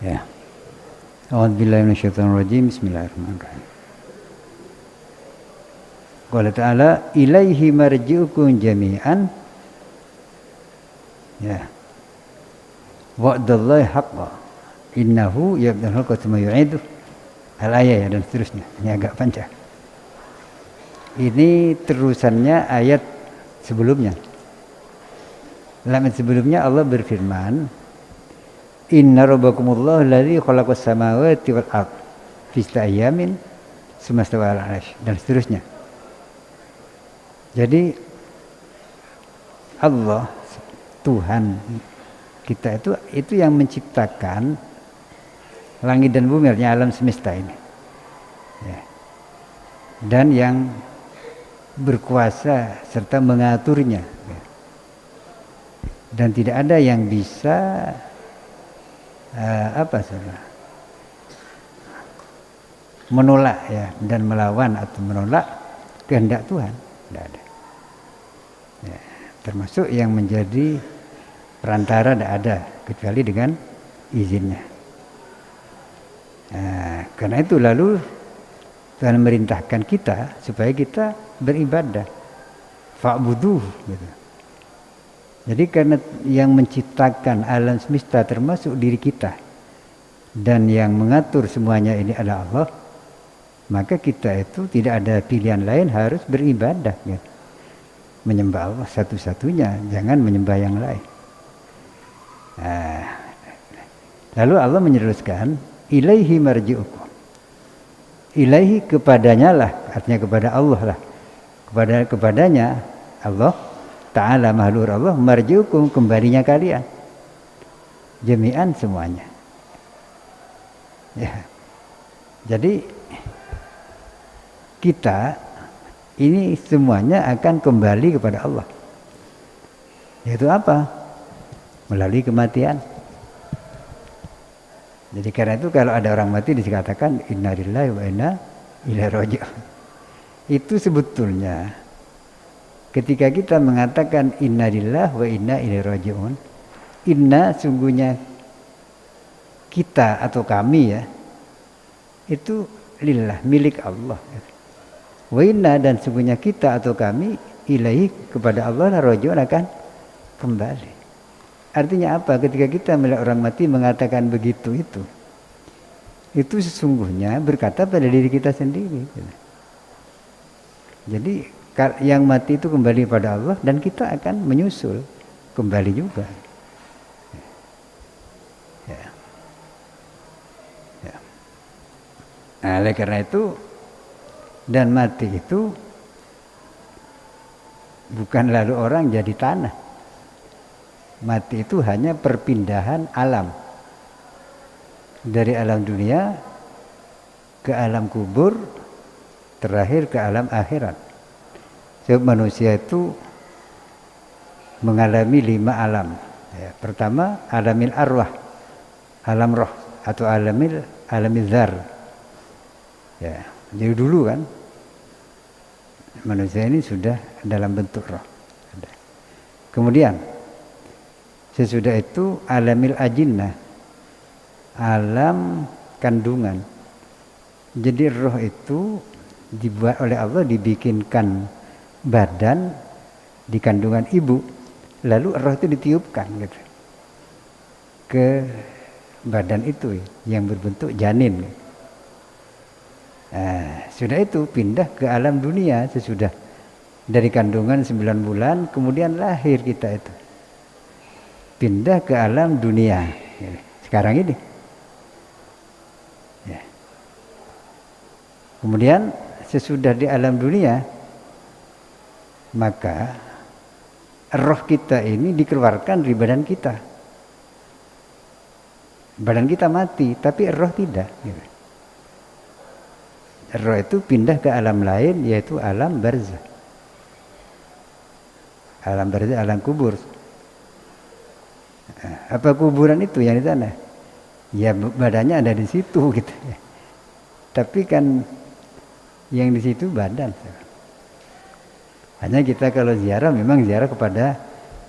Ya. A'udzubillahi minasyaitonirrajim. Bismillahirrahmanirrahim. Qala ta'ala ilaihi marji'ukum jami'an. Ya. Wa'dallahi haqqan. Innahu yabdul haqqan tsumma yu'idu. Al-ayat dan seterusnya. Ini agak panjang. Ini terusannya ayat sebelumnya. Dalam ayat sebelumnya Allah berfirman, Inna rabbakumullahu alladzi khalaqas samawati wal ardh fi sittati ayamin tsumma stawa 'alal 'arsy dan seterusnya. Jadi Allah Tuhan kita itu yang menciptakan langit dan bumi, artinya alam semesta ini. Ya. Dan yang berkuasa serta mengaturnya. Ya. Dan tidak ada yang bisa menolak ya dan melawan atau menolak kehendak Tuhan. Tidak ada. Ya. Termasuk yang menjadi perantara tidak ada kecuali dengan izinnya. Nah, karena itu lalu Tuhan merintahkan kita supaya kita beribadah, fa'buduh gitu. Jadi karena yang menciptakan alam semesta termasuk diri kita dan yang mengatur semuanya ini adalah Allah, maka kita itu tidak ada pilihan lain, harus beribadah gitu. Menyembah Allah satu-satunya, jangan menyembah yang lain. Nah, lalu Allah meneruskan ilaihi marji'ukum. Ilaihi kepadanya lah, artinya kepada Allah lah. Kepadanya Allah Ta'ala mahlur Allah marji'ukum, kembalinya kalian. Jami'an semuanya. Ya. Jadi kita ini semuanya akan kembali kepada Allah. Yaitu apa? Melalui kematian. Jadi karena itu kalau ada orang mati dikatakan inna lillahi wa inna ilaihi raji'un. Itu sebetulnya ketika kita mengatakan inna lillahi wa inna ilaihi raji'un, inna sungguhnya kita atau kami ya, itu lillah, milik Allah. Wa inna dan sungguhnya kita atau kami ilaihi kepada Allah raji'un, akan kembali. Artinya apa? Ketika kita melihat orang mati mengatakan begitu itu sesungguhnya berkata pada diri kita sendiri. Jadi yang mati itu kembali pada Allah dan kita akan menyusul kembali juga. Ya. Ya. Nah, oleh karena itu dan mati itu bukan lalu orang jadi tanah. Mati itu hanya perpindahan alam dari alam dunia ke alam kubur, terakhir ke alam akhirat. Sebab manusia itu mengalami 5 alam. Ya, pertama alamil arwah, alam roh atau alamil zar. Ya, jadi dulu kan manusia ini sudah dalam bentuk roh. Kemudian sesudah itu alamil ajinnah, alam kandungan. Jadi roh itu dibuat oleh Allah, dibikinkan badan di kandungan ibu, lalu roh itu ditiupkan gitu ke badan itu yang berbentuk janin. Nah, sudah itu pindah ke alam dunia sesudah dari kandungan 9 bulan, kemudian lahir kita itu. Pindah ke alam dunia sekarang ini. Ya. Kemudian sesudah di alam dunia, maka roh kita ini dikeluarkan dari badan kita. Badan kita mati, tapi roh tidak. Roh itu pindah ke alam lain, yaitu alam barzah. Alam barzah, alam kubur. Apa kuburan itu yang di sana? Ya badannya ada di situ gitu. Tapi kan yang di situ badan. Hanya kita kalau ziarah memang ziarah kepada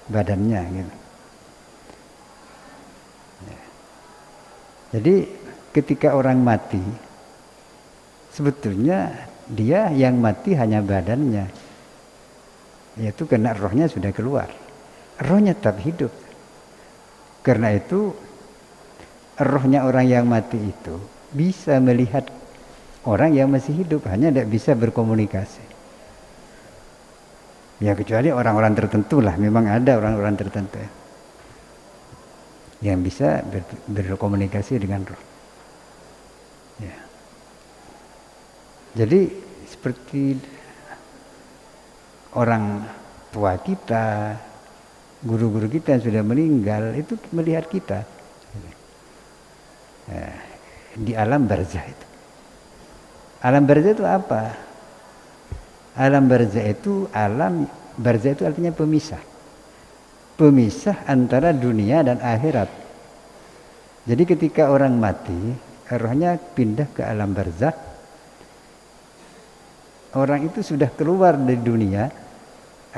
badannya gitu. Jadi ketika orang mati, sebetulnya dia yang mati hanya badannya, yaitu karena rohnya sudah keluar. Rohnya tetap hidup. Karena itu rohnya orang yang mati itu bisa melihat orang yang masih hidup, hanya tidak bisa berkomunikasi. Ya kecuali orang-orang tertentu lah, memang ada orang-orang tertentu yang bisa berkomunikasi dengan roh. Ya. Jadi seperti orang tua kita, guru-guru kita yang sudah meninggal itu melihat kita di alam barzah itu. Alam barzah itu apa? Alam barzah itu artinya pemisah. Pemisah antara dunia dan akhirat. Jadi ketika orang mati, rohnya pindah ke alam barzah. Orang itu sudah keluar dari dunia,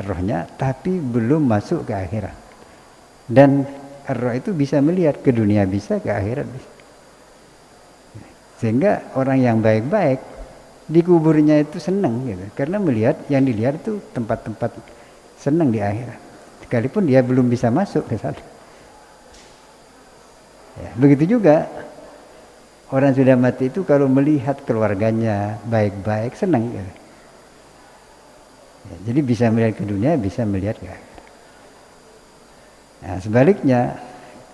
rohnya, tapi belum masuk ke akhirat. Dan roh itu bisa melihat ke dunia, bisa ke akhirat bisa. Sehingga orang yang baik-baik di kuburnya itu senang gitu, karena melihat yang dilihat itu tempat-tempat senang di akhirat. Sekalipun dia belum bisa masuk ke sana. Ya, begitu juga orang sudah mati itu kalau melihat keluarganya baik-baik senang gitu. Ya, jadi bisa melihat ke dunia, bisa melihat ke akhirat. Nah, sebaliknya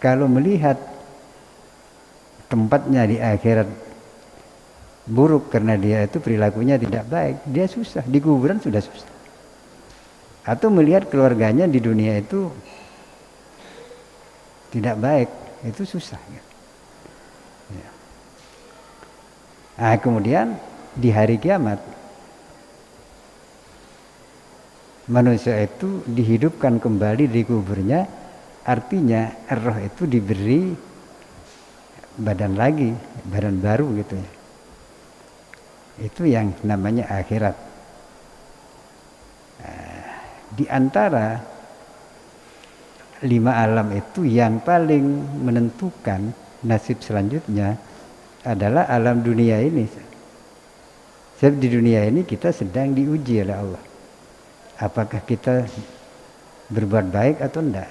kalau melihat tempatnya di akhirat buruk karena dia itu perilakunya tidak baik, dia susah, di kuburan sudah susah. Atau melihat keluarganya di dunia itu tidak baik, itu susah. Ya. Nah, kemudian di hari kiamat manusia itu dihidupkan kembali di kuburnya, artinya roh itu diberi badan lagi, badan baru gitu ya. Itu yang namanya akhirat. Di antara 5 alam itu yang paling menentukan nasib selanjutnya adalah alam dunia ini. Sebab di dunia ini kita sedang diuji oleh Allah. Apakah kita berbuat baik atau tidak?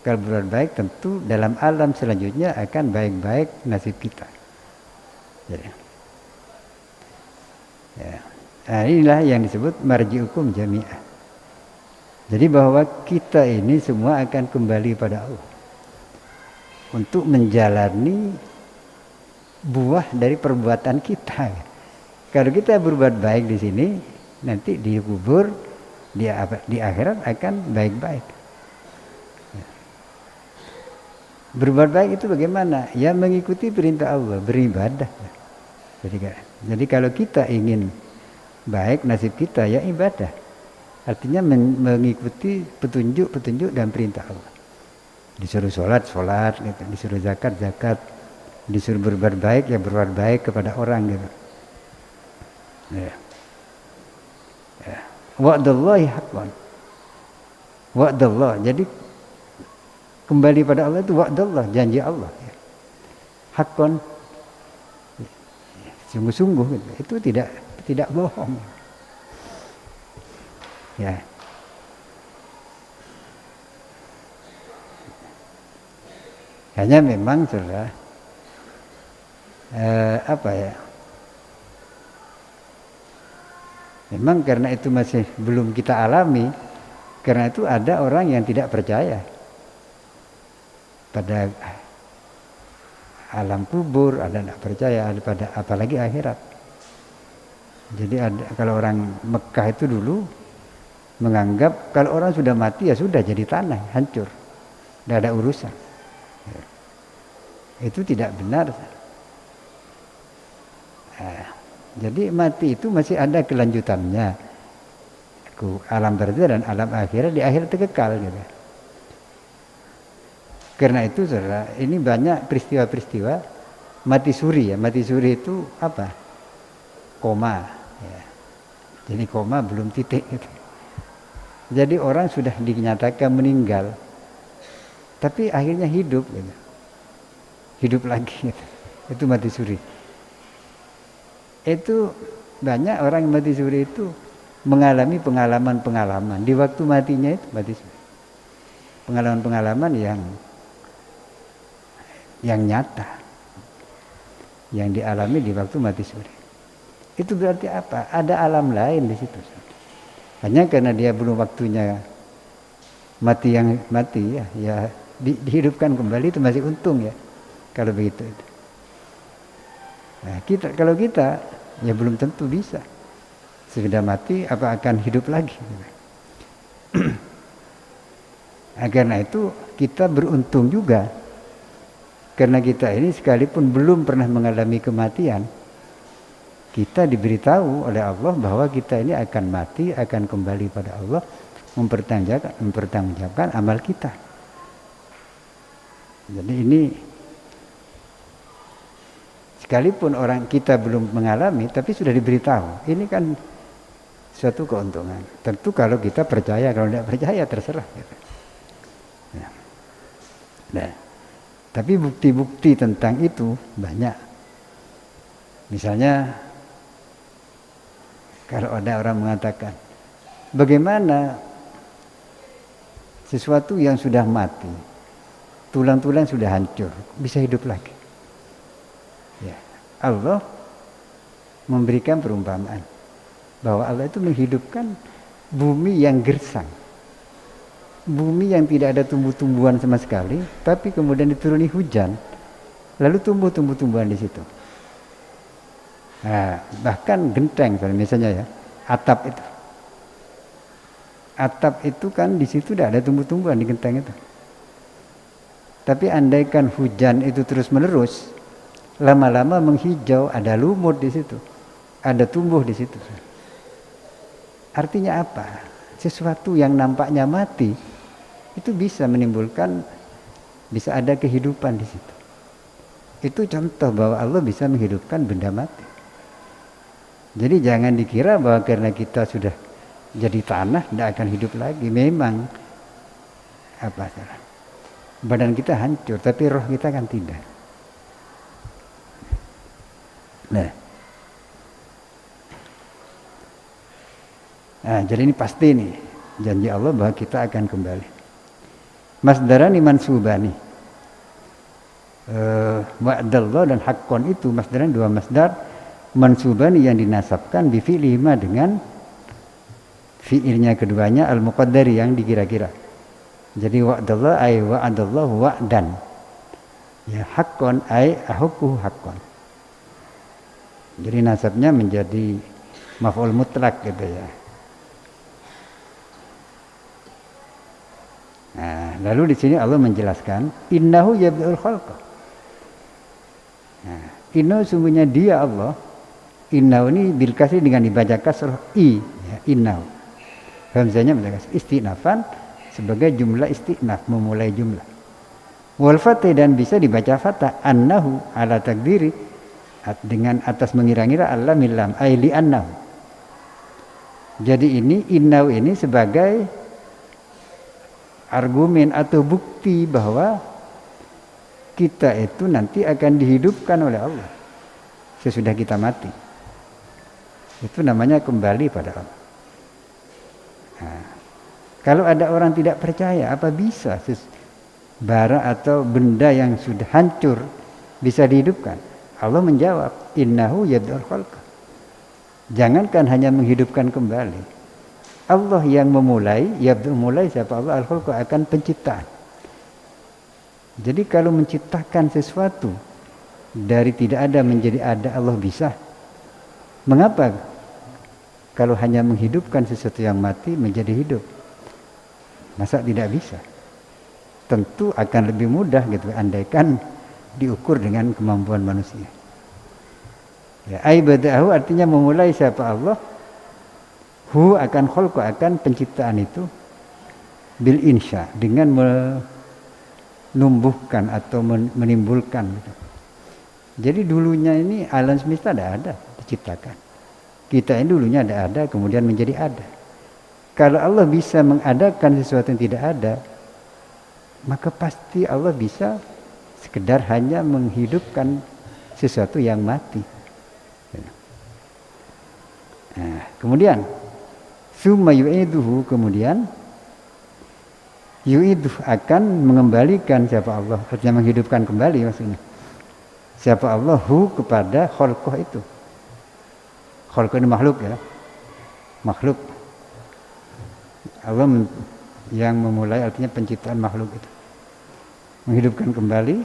Kalau berbuat baik tentu dalam alam selanjutnya akan baik-baik nasib kita. Jadi, ya. Nah, inilah yang disebut marji'ukum jami'ah. Jadi bahwa kita ini semua akan kembali pada Allah untuk menjalani buah dari perbuatan kita. Kalau kita berbuat baik di sini, nanti dikubur, di akhirat akan baik-baik. Berbuat baik itu bagaimana? Ya mengikuti perintah Allah, beribadah. Jadi kalau kita ingin baik nasib kita, ya ibadah. Artinya mengikuti petunjuk dan perintah Allah. Disuruh sholat, gitu. Disuruh zakat, disuruh berbuat baik, ya berbuat baik kepada orang gitu. Ya. Ya. Wa'dallahi haqqan. Wa'dallah. Jadi kembali pada Allah itu wa'dallah, janji Allah. Ya. Haqqan. Sungguh-sungguh gitu. Itu tidak bohong. Ya. Hanya memang sudah memang karena itu masih belum kita alami, karena itu ada orang yang tidak percaya pada alam kubur, ada tidak percaya pada apalagi akhirat. Jadi kalau orang Mekah itu dulu menganggap kalau orang sudah mati ya sudah jadi tanah, hancur, tidak ada urusan. Itu tidak benar. Jadi mati itu masih ada kelanjutannya. Alam barzah dan alam akhirat, di akhirat itu kekal gitu. Karena itu saudara, ini banyak peristiwa-peristiwa mati suri ya. Mati suri itu apa? Koma. Ya. Jadi koma belum titik gitu. Jadi orang sudah dinyatakan meninggal, tapi akhirnya hidup gitu. hidup lagi. Itu mati suri. Itu banyak orang yang mati suri itu mengalami pengalaman-pengalaman di waktu matinya itu mati suri. Pengalaman-pengalaman yang nyata, yang dialami di waktu mati suri. Itu berarti apa? Ada alam lain di situ. Hanya karena dia belum waktunya mati ya dihidupkan kembali itu masih untung ya kalau begitu. Nah, kalau kita ya belum tentu bisa. Sudah mati apa akan hidup lagi? Karena itu kita beruntung juga. Karena kita ini sekalipun belum pernah mengalami kematian, kita diberitahu oleh Allah bahwa kita ini akan mati, akan kembali pada Allah, mempertanggungjawabkan amal kita. Jadi ini sekalipun orang kita belum mengalami, tapi sudah diberitahu. Ini kan suatu keuntungan. Tentu kalau kita percaya, kalau tidak percaya terserah. Nah, tapi bukti-bukti tentang itu banyak. Misalnya, kalau ada orang mengatakan, bagaimana sesuatu yang sudah mati, tulang-tulang sudah hancur, bisa hidup lagi? Ya, Allah memberikan perumpamaan bahwa Allah itu menghidupkan bumi yang gersang, bumi yang tidak ada tumbuh-tumbuhan sama sekali, tapi kemudian dituruni hujan, lalu tumbuh tumbuh-tumbuhan di situ. Nah, bahkan genteng misalnya ya, atap itu kan di situ tidak ada tumbuh-tumbuhan di genteng itu. Tapi andaikan hujan itu terus menerus, lama-lama menghijau, ada lumut di situ, ada tumbuh di situ. Artinya apa? Sesuatu yang nampaknya mati itu bisa menimbulkan, bisa ada kehidupan di situ. Itu contoh bahwa Allah bisa menghidupkan benda mati. Jadi jangan dikira bahwa karena kita sudah jadi tanah tidak akan hidup lagi. Memang badan kita hancur, tapi roh kita kan tidak. Nah, jadi ini pasti nih janji Allah bahwa kita akan kembali. Masdarani mansubani. Wa'dallah dan haqqan itu masdaran dua masdar. Mansubani yang dinasabkan bi fi'lihima dengan fi'ilnya keduanya al-muqaddari yang dikira-kira. Jadi wa'dallah ay wa'adallahu wa'dan. Ya haqqan ay ahukku haqqan. Jadi nasabnya menjadi maf'ul mutlak gitu ya. Nah, lalu di sini Allah menjelaskan innahu yabda'ul khalqa. Nah, innahu sungguhnya dia Allah. Innahu ini bil kasri dengan dibaca kasrah i ya, innahu. Hamzahnya menjadi istinafan sebagai jumlah istinaf, memulai jumlah. Wal fathah dan bisa dibaca fathah annahu ala takdiri dengan atas mengira-ngira Allah milam ay li annahu. Jadi ini innahu ini sebagai argumen atau bukti bahwa kita itu nanti akan dihidupkan oleh Allah sesudah kita mati. Itu namanya kembali pada Allah. Nah, kalau ada orang tidak percaya, apa bisa bara atau benda yang sudah hancur bisa dihidupkan? Allah menjawab, innahu yabda'ul khalqa. Jangankan hanya menghidupkan kembali, Allah yang memulai, yabda'ul mulai siapa Allah al-khalqa akan penciptaan. Jadi kalau menciptakan sesuatu dari tidak ada menjadi ada Allah bisa. Mengapa kalau hanya menghidupkan sesuatu yang mati menjadi hidup? Masa tidak bisa? Tentu akan lebih mudah gitu andaikan diukur dengan kemampuan manusia. Ya, aibadahu artinya memulai siapa Allah. Hu akan khalqa akan penciptaan itu bil insya dengan menumbuhkan atau menimbulkan gitu. Jadi dulunya ini alam semesta tidak ada diciptakan. Kita ini dulunya ada, kemudian menjadi ada. Kalau Allah bisa mengadakan sesuatu yang tidak ada, maka pasti Allah bisa sekedar hanya menghidupkan sesuatu yang mati. Nah, kemudian summa yu'iduhu, kemudian yu'iduh akan mengembalikan siapa Allah, artinya menghidupkan kembali maksudnya. Siapa Allah hu kepada khalqah itu. Khalqah ini makhluk ya. Makhluk. Allah yang memulai, artinya penciptaan makhluk itu. Menghidupkan kembali,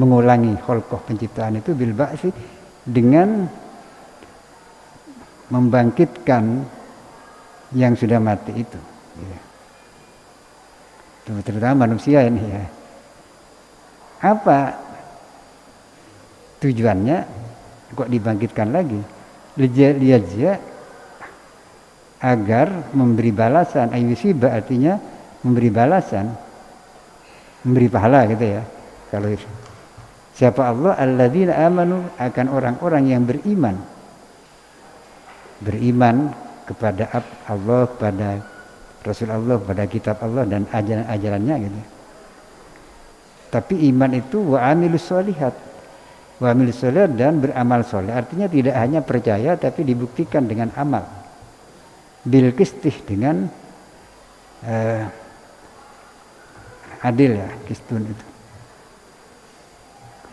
mengulangi khalqah penciptaan itu bil ba'si, dengan membangkitkan yang sudah mati itu. Ya. Terutama manusia ini ya. Apa tujuannya kok dibangkitkan lagi? Lihat agar memberi balasan, ayyusiba artinya memberi balasan, memberi pahala gitu ya. Kalau itu. Siapa Allah? Alladzina amanu, akan orang-orang yang beriman. Beriman kepada Allah, kepada Rasul Allah, kepada kitab Allah dan ajaran-ajarannya gitu. Tapi iman itu wa amilus sholihat. Wa amilus sholihat dan beramal soleh. Artinya tidak hanya percaya tapi dibuktikan dengan amal. Bil qistih, dengan adil ya, qistun itu.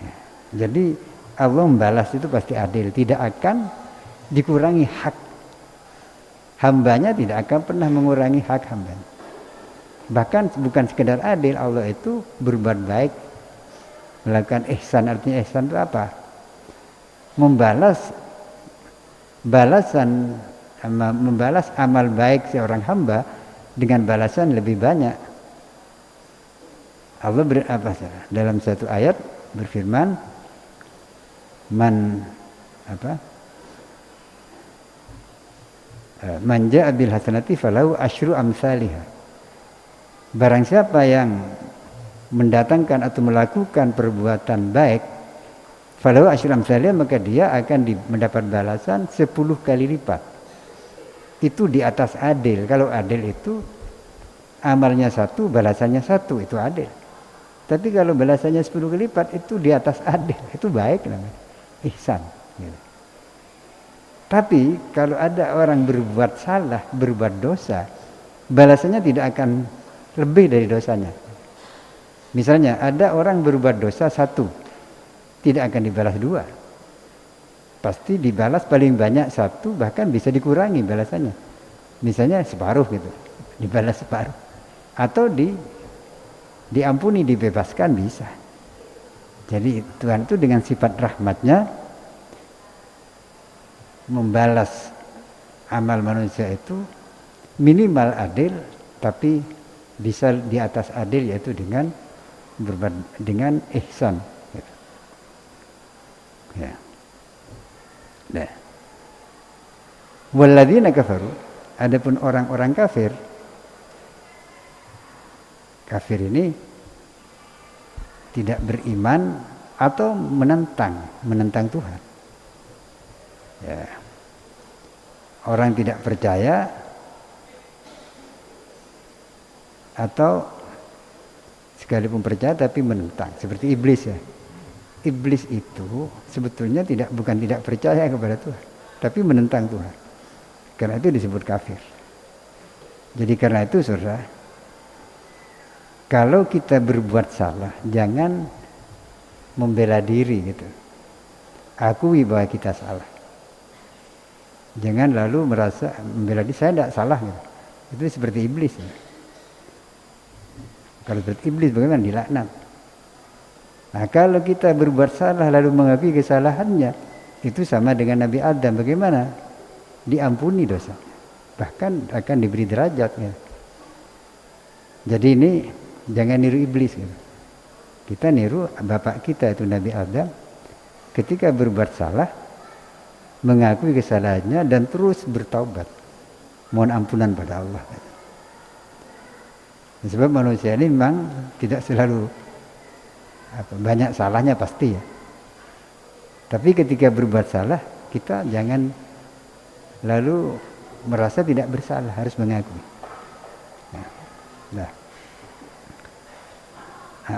Ya. Jadi Allah membalas itu pasti adil, tidak akan dikurangi hak hambanya, tidak akan pernah mengurangi hak hambanya. Bahkan bukan sekedar adil, Allah itu berbuat baik, melakukan ihsan. Artinya ihsan itu apa? Membalas amal baik seorang hamba dengan balasan lebih banyak. Allah dalam satu ayat berfirman, man ja'a bil hasanati falahu asyru amsalihha. Barang siapa yang mendatangkan atau melakukan perbuatan baik, falahu asyru amsalihha, maka dia akan mendapat balasan 10 kali lipat. Itu di atas adil. Kalau adil itu amalnya 1, balasannya 1, itu adil. Tapi kalau balasannya 10 kali lipat, itu di atas adil. Itu baik namanya, ihsan gitu. Tapi kalau ada orang berbuat salah, berbuat dosa, balasannya tidak akan lebih dari dosanya. Misalnya ada orang berbuat dosa 1, tidak akan dibalas 2. Pasti dibalas paling banyak 1, bahkan bisa dikurangi balasannya. Misalnya separuh gitu, dibalas separuh. Atau diampuni, dibebaskan bisa. Jadi Tuhan itu dengan sifat rahmatnya membalas amal manusia itu minimal adil, tapi bisa di atas adil, yaitu dengan ihsan. Ya. Nah. Walladzina kafaru, adapun orang-orang kafir ini tidak beriman atau menentang Tuhan. Ya. Orang tidak percaya atau sekalipun percaya tapi menentang, seperti iblis ya. Iblis itu sebetulnya bukan tidak percaya kepada Tuhan, tapi menentang Tuhan. Karena itu disebut kafir. Jadi karena itu saudara, kalau kita berbuat salah, jangan membela diri gitu. Akui bahwa kita salah. Jangan lalu merasa membela diri, saya tidak salah gitu. Itu seperti iblis ya. Kalau seperti iblis bagaimana? Dilaknat. Nah kalau kita berbuat salah lalu mengakui kesalahannya, itu sama dengan Nabi Adam. Bagaimana? Diampuni dosa, bahkan akan diberi derajat ya. Jadi ini jangan niru iblis gitu. Kita niru bapak kita itu Nabi Adam, ketika berbuat salah mengakui kesalahannya dan terus bertaubat, mohon ampunan pada Allah. Sebab manusia ini memang tidak selalu banyak salahnya pasti ya. Tapi ketika berbuat salah, kita jangan lalu merasa tidak bersalah, harus mengakui. Nah,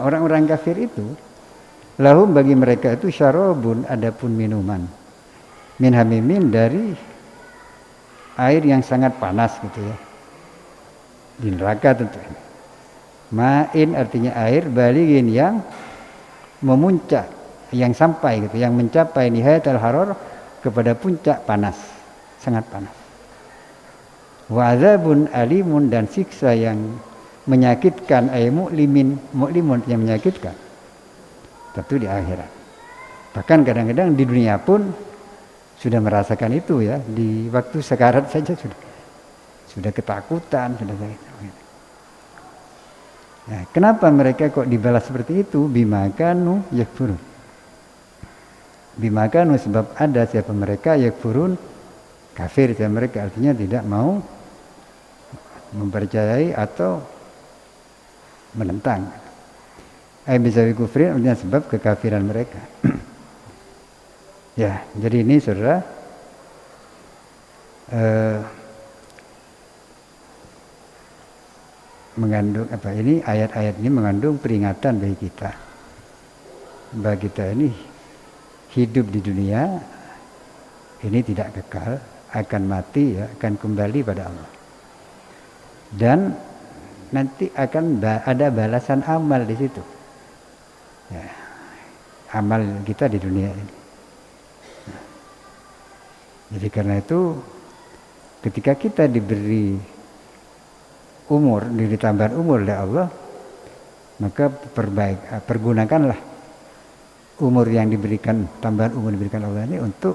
orang-orang kafir itu Lahum bagi mereka itu syarabun, adapun minuman. Min hamimin, dari air yang sangat panas gitu ya. Di neraka tentu. Ma'in artinya air, balighin yang memuncak, yang sampai gitu, yang mencapai nihayatul hararah, kepada puncak panas, sangat panas. Wa adzabun alimun, dan siksa yang menyakitkan, ay mu'limun yang menyakitkan. Tentu di akhirat. Bahkan kadang-kadang di dunia pun sudah merasakan itu ya, di waktu sekarat saja sudah ketakutan, sudah gitu. Nah, kenapa mereka kok dibalas seperti itu? Bimakanu yakfurun. Bimakanu, sebab ada siapa mereka yakfurun, kafir siapa mereka, artinya tidak mau mempercayai atau menentang. Bisa kufrin, artinya sebab kekafiran mereka. Ya, jadi ini saudara mengandung apa ini, ayat-ayat ini mengandung peringatan bagi kita. Bagi kita ini hidup di dunia ini tidak kekal, akan mati ya, akan kembali pada Allah. Dan nanti akan ada balasan amal di situ. Ya, amal kita di dunia ini. Jadi karena itu ketika kita diberi umur, ditambah umur oleh Allah, maka pergunakanlah umur yang diberikan, tambahan umur diberikan Allah ini untuk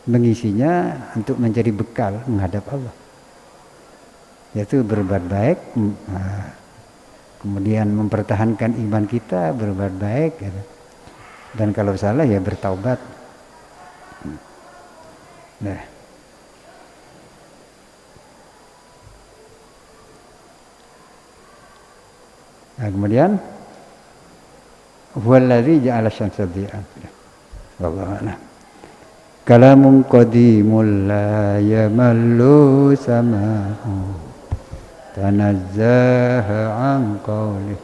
mengisinya, untuk menjadi bekal menghadap Allah. Yaitu berbuat baik, kemudian mempertahankan iman kita, berbuat baik, dan kalau salah ya bertaubat. Nah, kemudian huwallazi ja'ala syamsa dhiya'an. Wallahu a'lam. Kalamun qadimul la yamallu sama'u tanazzaha an qawli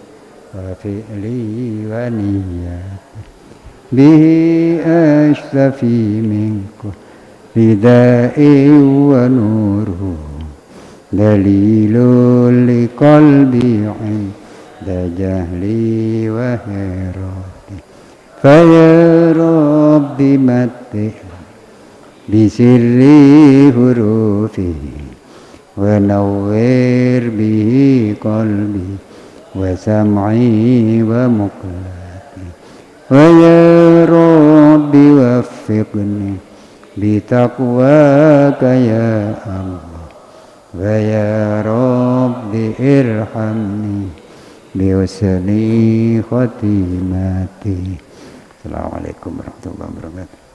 wa fi'li wa niyyati bihi ashtafi minkum ridai wa nuruhu dalilul liqalbi inda jahli wa hirati faya rabbi mati bisirri hurufi wa nawwir bihi qalbi wa sam'i wa muqlati wa ya rabbi waffiqni bitaqwaka ya Allah wa ya rabbi irhamni biusni khatimati. Assalamualaikum warahmatullahi wabarakatuh.